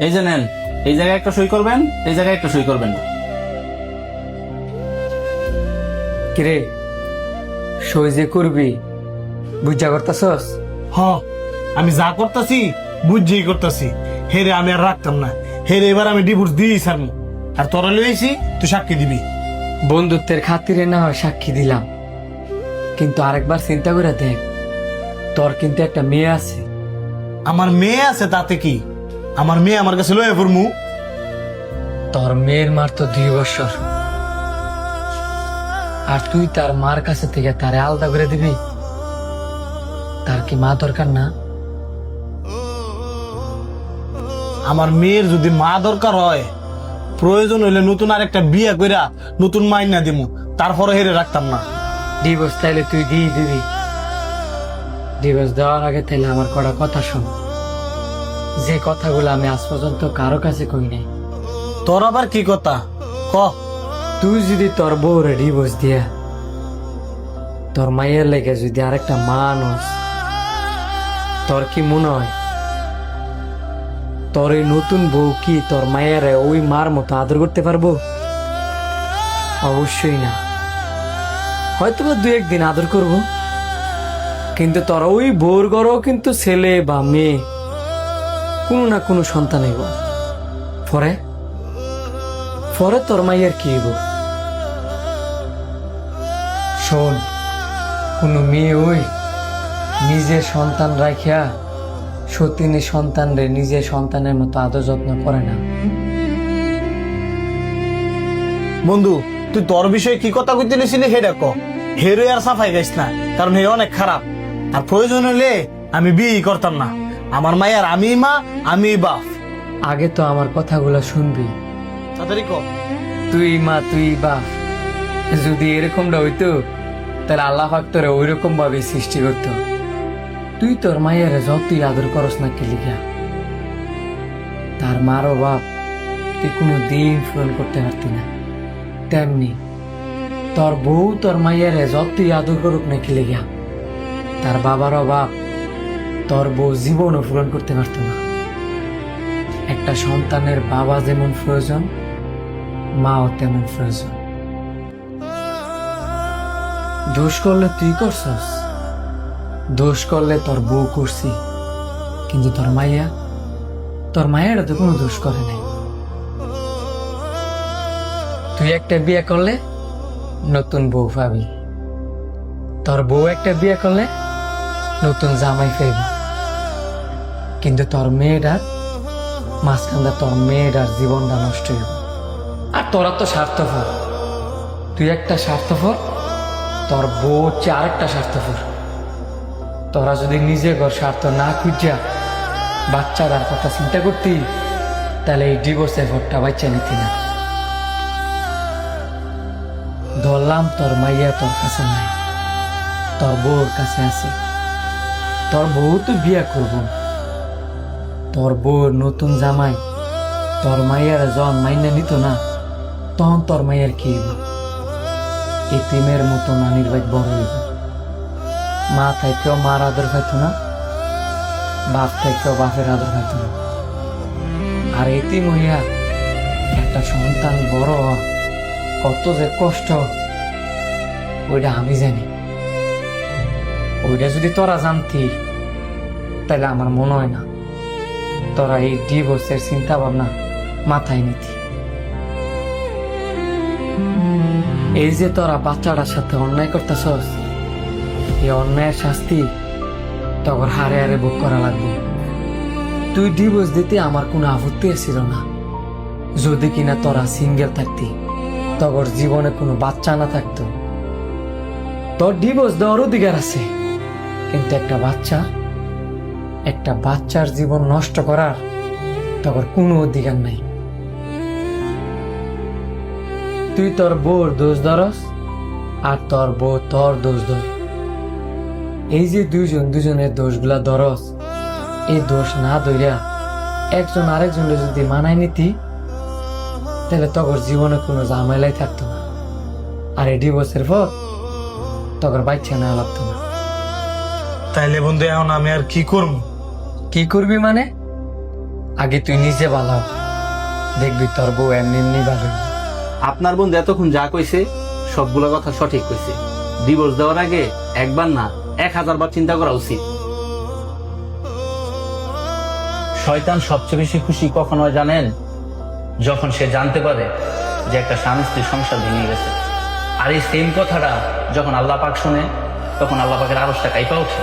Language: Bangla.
এই যে নেন, এই জায়গায় একটা সই করবেন, এই জায়গায় একটা সই করবেন। কিরে সই যে করবি বুঝা করতেছস? হ, আমি যা করতেছি বুঝছেই করতেছি। হেরে আমি আর রাখতাম না, হেরে এবার আমি ডিভোর্স দিয়েই ছাড়বো। আর তোরা লইছি তুই সাক্ষী দিবি। বন্ধুত্বের খাতিরে না হয় সাক্ষী দিলাম, কিন্তু আরেকবার চিন্তা করে দেখ, তোর কিন্তু একটা মেয়ে আছে। আমার মেয়ে আছে তাতে কি? আমার মেয়ে আমার কাছে লয়ে পড়মু। তোর মেয়ের মার তো 2 বছর, আর তুই তার মার কাছে থেকে তারে আলাদা করে দিবি? তার কি মা দরকার না? আমার মেয়ের যদি মা দরকার হয়, প্রয়োজন হইলে নতুন আরেকটা বিয়ে কইরা নতুন মাইনা দিমু, তারপরে হেরে রাখতাম না। ডিভোর্স তাইলে তুই দিয়ে দিবি? ডিভোর্স দেওয়ার আগে তাইলে আমার কটা কথা শোন, যে কথাগুলো আমি আজ পর্যন্ত কারো কাছে কই নাই। তোর আবার কি কথা ক? তুই যদি তোর বউরে ডিভোর্স দিয়া তোর মায়ের লেগে যদি আরেকটা মানুষ, তোর কি মনে হয় তোর এই নতুন বউ কি তোর মায়ের ওই মার মতো আদর করতে পারবো? অবশ্যই না। হয়তো বা 2-1 দিন আদর করব, কিন্তু তোর ওই বউর ঘরেও কিন্তু ছেলে বা মেয়ে কোনো না কোনো সন্তান হইব। পরে পরে তোর মাইয়ের কি হইব? শোন, কোনো মেয়ে ওই নিজের সন্তান রাখিয়া সতীনের সন্তানরে নিজের সন্তানের মতো আদর যত্ন করে না। বন্ধু, তুই তোর বিষয়ে কি কথা কইতে নিছিলি হেডা ক। হেরে আর সাফাই গাইস না, কারণ হে অনেক খারাপ। আর প্রয়োজন হলে আমি বিয়ে করতাম না। আমার মায়ের আমি মা, আমি বাপ। আগে তো আমার কথাগুলো শুনবি। তাড়াতাড়ি ক। তুই মা তুই বাপ, যদি এরকমটা হইতো তাহলে আল্লাহ পাক তোরে ওই রকম ভাবে সৃষ্টি করতো। তুই তোর মায়ের যতই আদর করস না কি লিখা, তার মারও বাপ তুই কোনো দিন পূরণ করতে পারতি না। তেমনি তোর বউ তোর মায়ের যতই আদর করুক না কি লিখা, তার বাবারও বাপ তোর বউ জীবনও পূরণ করতে পারত না। একটা সন্তানের বাবা যেমন প্রয়োজন, মাও তেমন প্রয়োজন। দোষ করলে তুই করছস, দোষ করলে তোর বউ করছি, কিন্তু তোর মায়েরা তো কোনো দোষ করে নাই। তুই একটা বিয়ে করলে নতুন বউ পাবি, তোর বউ একটা বিয়ে করলে নতুন জামাই পাবি, কিন্তু তোর মেয়েটার মাঝখানটা তোর মেয়েটার জীবনটা নষ্ট হইব। আর তোরা তো স্বার্থপর, তুই একটা স্বার্থপর, তোর বউ হচ্ছে আরেকটা স্বার্থপর। তোরা যদি নিজে ঘর স্বার্থ না খুঁজা বাচ্চাটার কথা চিন্তা করতি, তাহলে এই ডিভোর্সের ঘরটা বাচ্চা নিতি না। ধরলাম তোর মাইয়া তোর কাছে নাই, তোর বউর কাছে আছে। তোর বউ তো বিয়া করব, তোর বউর নতুন জামাই তোর মাইয়ার যখন মাইনা নিত না, তখন তোর মাইয়ার কি হইব? এতিমের মতো নানির বাড়ি বড় হইব। মা থাইকেও মার আদর পাইতো না, বাপ থাইকেও বাপের আদর পাইতো না। আর এতিম হইয়া একটা সন্তান বড় হওয়া কত যে কষ্ট, ওইটা আমি জানি। ওইটা যদি তোরা জানতি, তাহলে আমার মনে হয় না তোরা এই ডিভোর্সের চিন্তা ভাবনা মাথায় নিতি। এই যে তোরা বাচ্চাটার সাথে অন্যায় করতেছস, এই অন্যায়ের শাস্তি তখন হারে হারে ভোগ করা লাগবে। তুই ডিভোর্স দিতে আমার কোনো আপত্তি ছিল না, যদি কিনা তোরা সিঙ্গেল থাকতি, তখন জীবনে কোনো বাচ্চা না থাকতো। তোর ডিভোর্স দেওয়ার অধিকার আছে, কিন্তু একটা বাচ্চার জীবন নষ্ট করার তখন কোনো অধিকার নাই। তুই তোর বউর দোষ ধরস, আর তোর বউ তোর দোষ ধরে। এই যে দুজনের দোষগুলা ধরস, এই দোষ না ধরিয়া একজন আরেকজনের যদি মানায় নিতি, তাহলে তখন জীবনে কোনো ঝামেলাই থাকতো না। আর এই ডিভোর্সের পর তখন বাচ্চা নেওয়া লাগতো না। তাইলে বন্ধু এখন আমি আর কি করব? কি করবি মানে? আগে তুই নিজে ভালো হ। দেখবি তোর বউ এমনি এমনি ভালো হইবে। আপনার বন্ধু এতক্ষণ যা কইছে সবগুলো কথা সঠিক কইছে। ডিভোর্স দেওয়ার আগে একবার না 1000 বার চিন্তা করা উচিত। শয়তান সবচেয়ে বেশি খুশি কখন হয় জানেন? যখন সে জানতে পারে যে একটা স্বামী স্ত্রীর সংসার ভেঙে গেছে। আর এই সেম কথাটা যখন আল্লাহ পাক শুনে, তখন আল্লাহ পাকের আরশটা কাঁপা ওঠে।